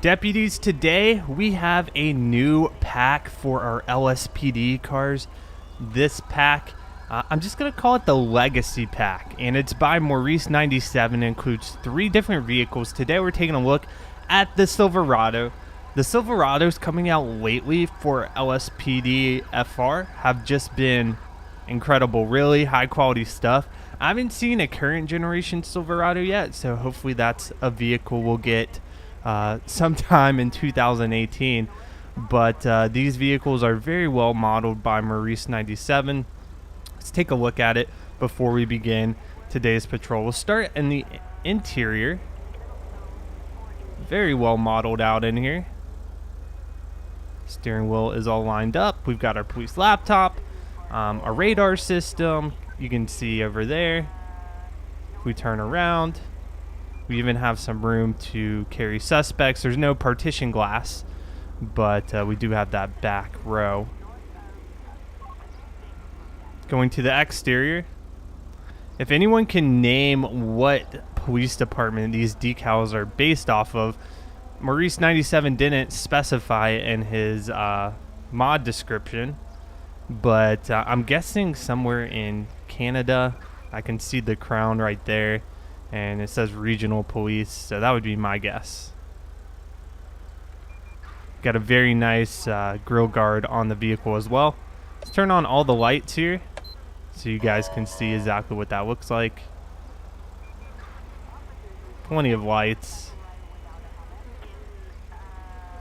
Deputies, today we have a new pack for our LSPD cars. This pack, I'm just going to call it the Legacy Pack, and it's by Maurice 97. It includes 3 different vehicles. Today we're taking a look at the Silverado. The Silverados coming out lately for LSPDFR have just been incredible, really high quality stuff. I haven't seen a current generation Silverado yet, so hopefully that's a vehicle we'll get sometime in 2018. But these vehicles are very well modeled by Maurice 97. Let's take a look at it before we begin today's patrol. We'll start in the interior. Very well modeled out in here. Steering wheel is all lined up. We've got our police laptop, a radar system. You can see over there. If we turn around, we even have some room to carry suspects. There's no partition glass, but we do have that back row. Going to the exterior. If anyone can name what police department these decals are based off of, Maurice 97 didn't specify in his mod description, but I'm guessing somewhere in Canada. I can see the crown right there, and it says regional police, so that would be my guess. Got a very nice grill guard on the vehicle as well. Let's turn on all the lights here so you guys can see exactly what that looks like. Plenty of lights.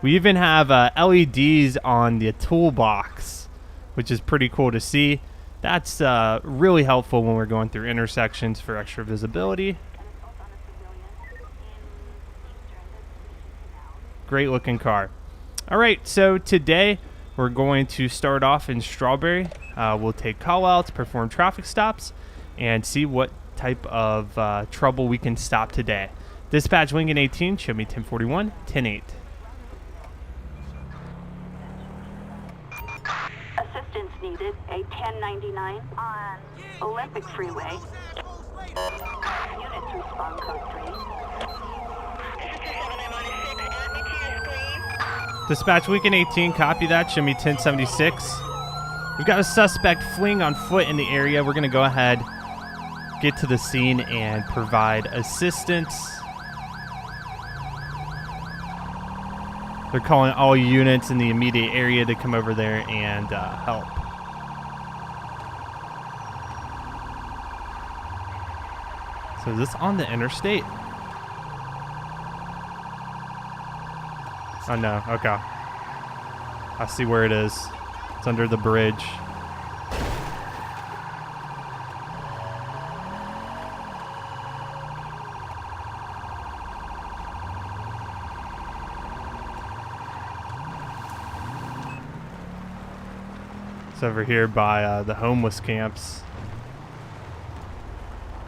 We even have LEDs on the toolbox, which is pretty cool to see. That's really helpful when we're going through intersections for extra visibility. Great looking car. All right, so today we're going to start off in Strawberry. We'll take call outs, perform traffic stops, and see what type of trouble we can stop today. Dispatch Lincoln 18, show me 1041, 108. Assistance needed, a 1099 on Olympic Freeway. Units respond code 3. Dispatch Lincoln 18, copy that, show me 1076. We've got a suspect fleeing on foot in the area. We're going to go ahead, get to the scene, and provide assistance. They're calling all units in the immediate area to come over there and help. So is this on the interstate? Oh no, okay. I see where it is. It's under the bridge. It's over here by the homeless camps.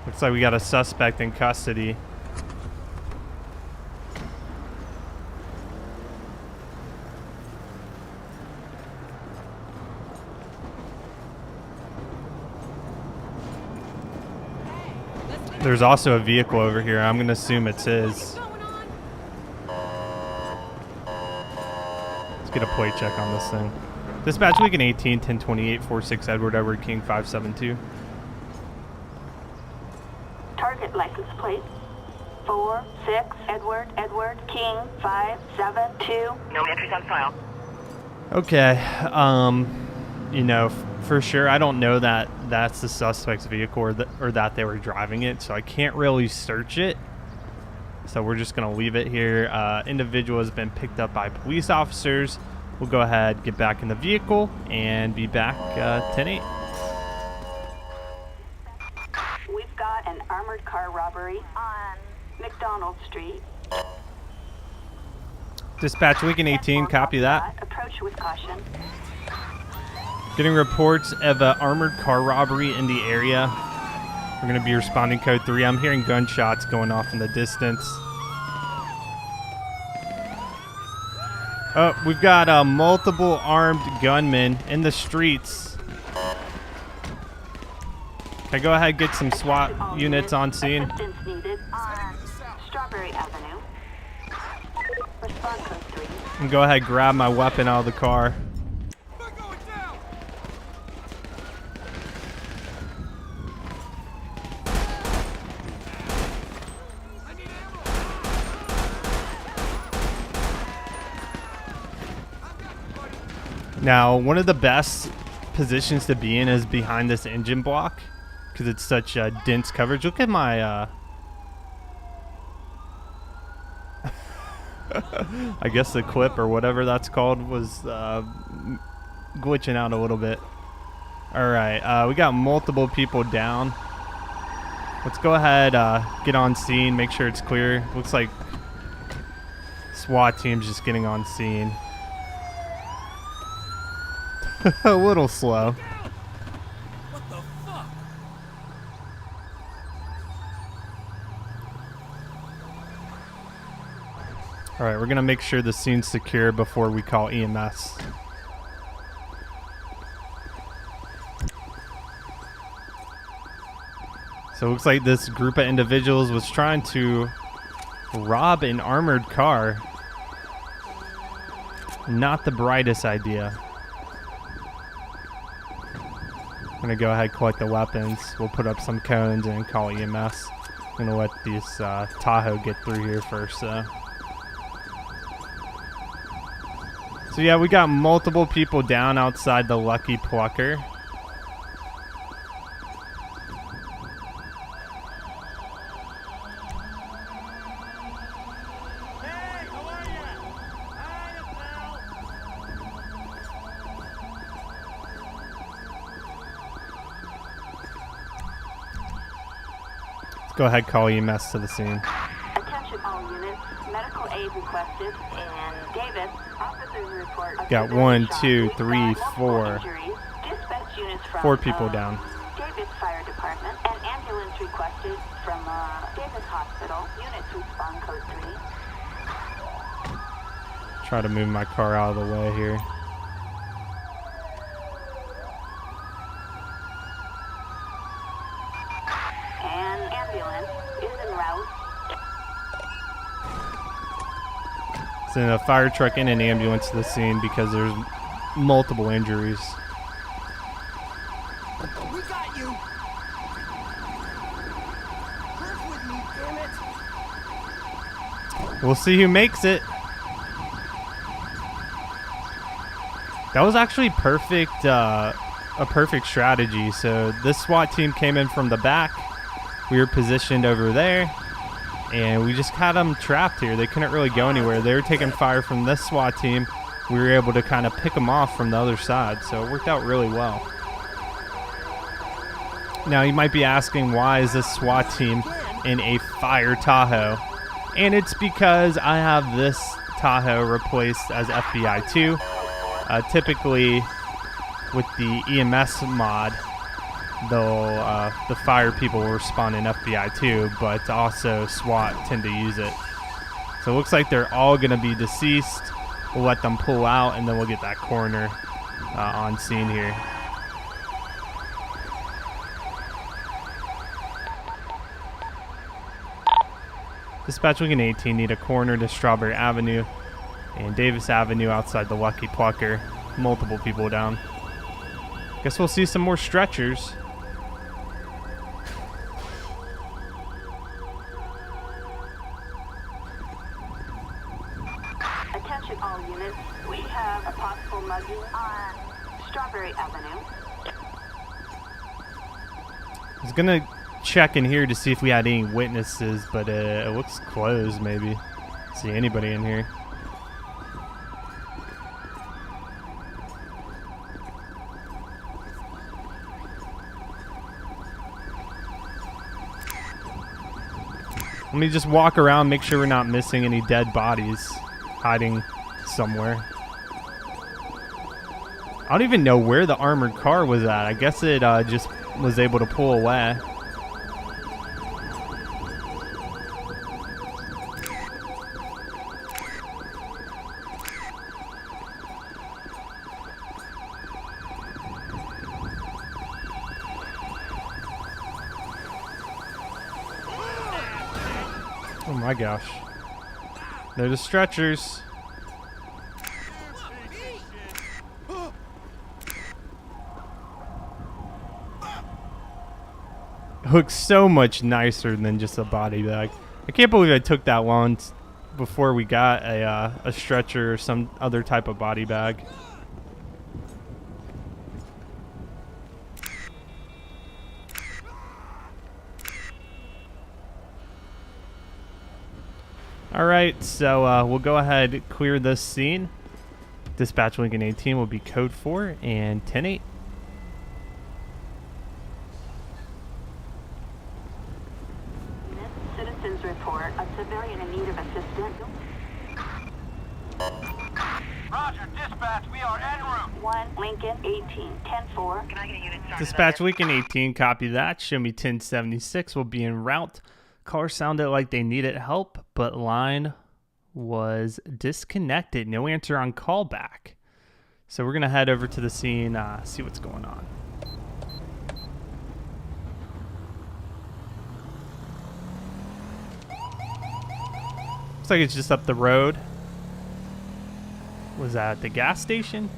Looks like we got a suspect in custody. There's also a vehicle over here. I'm going to assume it's his. Let's get a plate check on this thing. Dispatch Lincoln 18, 1028, 46 Edward King 572. Target license plate 46 Edward King 572. No entries on file. Okay, you know, for sure, I don't know that that's the suspect's vehicle or that they were driving it, so I can't really search it. So we're just going to leave it here. Individual has been picked up by police officers. We'll go ahead, get back in the vehicle, and be back 10-8. We've got an armored car robbery on McDonald Street. Dispatch Lincoln 18, copy that. Approach with caution. Getting reports of an armored car robbery in the area. We're going to be responding code 3. I'm hearing gunshots going off in the distance. Oh, we've got multiple armed gunmen in the streets. Can I go ahead and get some SWAT units on scene? Assistance needed on Strawberry Avenue. Respond code 3. And go ahead, grab my weapon out of the car. Now, one of the best positions to be in is behind this engine block because it's such dense coverage. Look at my I guess the clip or whatever that's called was glitching out a little bit. All right, we got multiple people down. Let's go ahead, get on scene, make sure it's clear. Looks like SWAT team's just getting on scene. A little slow. What the fuck? All right, we're gonna make sure the scene's secure before we call EMS. So it looks like this group of individuals was trying to rob an armored car. Not the brightest idea. I'm gonna go ahead and collect the weapons. We'll put up some cones and call EMS. I'm gonna let this Tahoe get through here first. So yeah, we got multiple people down outside the Lucky Plucker. Hey, how are you? Hi, pal. Let's go ahead and call EMS to the scene. Attention all units. Medical aid requested in Davis. Officers report. of Got civilian 1, shot. 2, We've got 3, multiple 4. injuries. Dispatch units from 4 people down. Davis Fire Department. An ambulance requested from Davis Hospital. Units respond code 3. Try to move my car out of the way here. An ambulance is en route. Send a fire truck and an ambulance to the scene because there's multiple injuries. We got you. Work with me, damn it. We'll see who makes it. That was actually perfect, a perfect strategy. So this SWAT team came in from the back. We were positioned over there, and we just had them trapped here. They couldn't really go anywhere. They were taking fire from this SWAT team. We were able to kind of pick them off from the other side, so it worked out really well. Now you might be asking, why is this SWAT team in a fire Tahoe? And it's because I have this Tahoe replaced as FBI 2. Typically, with the EMS mod, the fire people will respond in FBI 2, but also SWAT tend to use it. So it looks like they're all going to be deceased. We'll let them pull out, and then we'll get that coroner on scene here. Dispatch Lincoln 18, need a coroner to Strawberry Avenue and Davis Avenue outside the Lucky Plucker. Multiple people down. Guess we'll see some more stretchers. Attention all units. We have a possible mugging on Strawberry Avenue. I was gonna check in here to see if we had any witnesses, but it looks closed. Maybe see anybody in here. Let me just walk around, make sure we're not missing any dead bodies hiding somewhere. I don't even know where the armored car was at. I guess it just was able to pull away. Oh my gosh. They're the stretchers. It looks so much nicer than just a body bag. I can't believe I took that long before we got a stretcher or some other type of body bag. All right, so we'll go ahead and clear this scene. Dispatch Lincoln 18 will be code 4 and 10-8. Citizens report a civilian in need of assistance. Roger, dispatch, we are en route. 1 Lincoln 18 10-4. Can I get a unit started? Dispatch Lincoln 18, copy that. Show me 1076 will be en route. Caller sounded like they needed help, but line was disconnected. No answer on callback. So we're going to head over to the scene, see what's going on. Looks like it's just up the road. Was that at the gas station?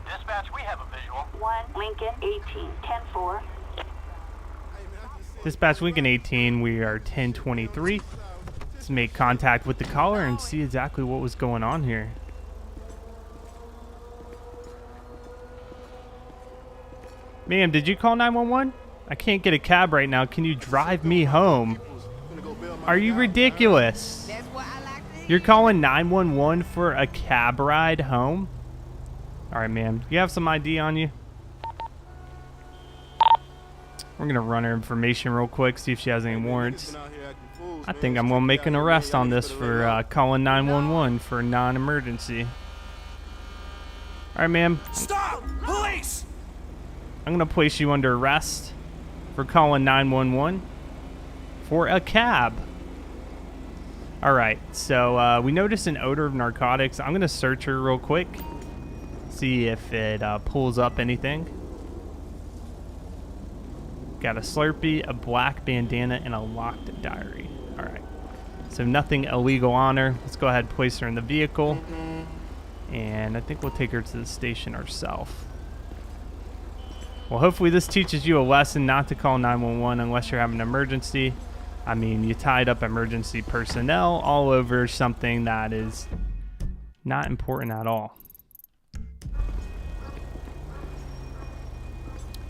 Dispatch, we have a visual. 1 Lincoln 18 10-4. Dispatch Lincoln 18, we are 1023. Let's make contact with the caller and see exactly what was going on here. Ma'am, did you call 911? I can't get a cab right now. Can you drive me home? Are you ridiculous? You're calling 911 for a cab ride home? All right, ma'am. You have some ID on you? We're going to run her information real quick, see if she has any warrants. I think I'm going to make an arrest on this for calling 911 for non-emergency. All right, ma'am. Stop! Police! I'm going to place you under arrest for calling 911 for a cab. All right, so we noticed an odor of narcotics. I'm going to search her real quick, see if it pulls up anything. Got a Slurpee, a black bandana, and a locked diary. All right, so nothing illegal on her. Let's go ahead and place her in the vehicle, and I think we'll take her to the station ourselves. Well, hopefully this teaches you a lesson not to call 911 unless you're having an emergency. I mean, you tied up emergency personnel all over something that is not important at all.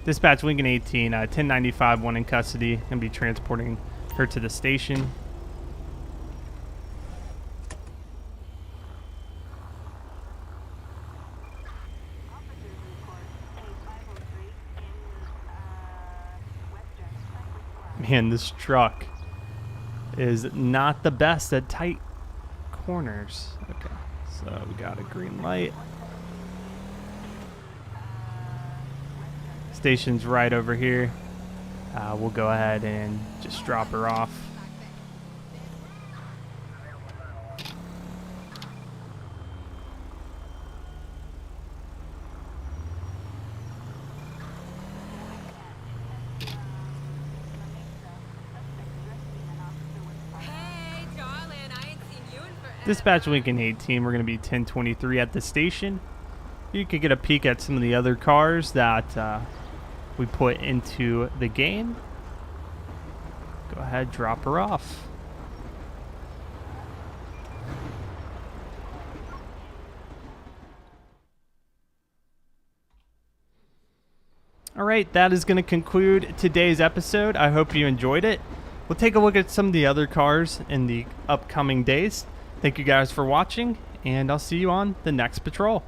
Dispatch Lincoln 18, 1095, one in custody. Going to be transporting her to the station. Man, this truck is not the best at tight corners. Okay, so we got a green light. Station's right over here. We'll go ahead and just drop her off. Hey, darling, I ain't seen you in forever. Dispatch Lincoln 18, we're going to be 1023 at the station. You could get a peek at some of the other cars that we put into the game. Go ahead, drop her off. All right, that is going to conclude today's episode. I hope you enjoyed it. We'll take a look at some of the other cars in the upcoming days. Thank you guys for watching, and I'll see you on the next patrol.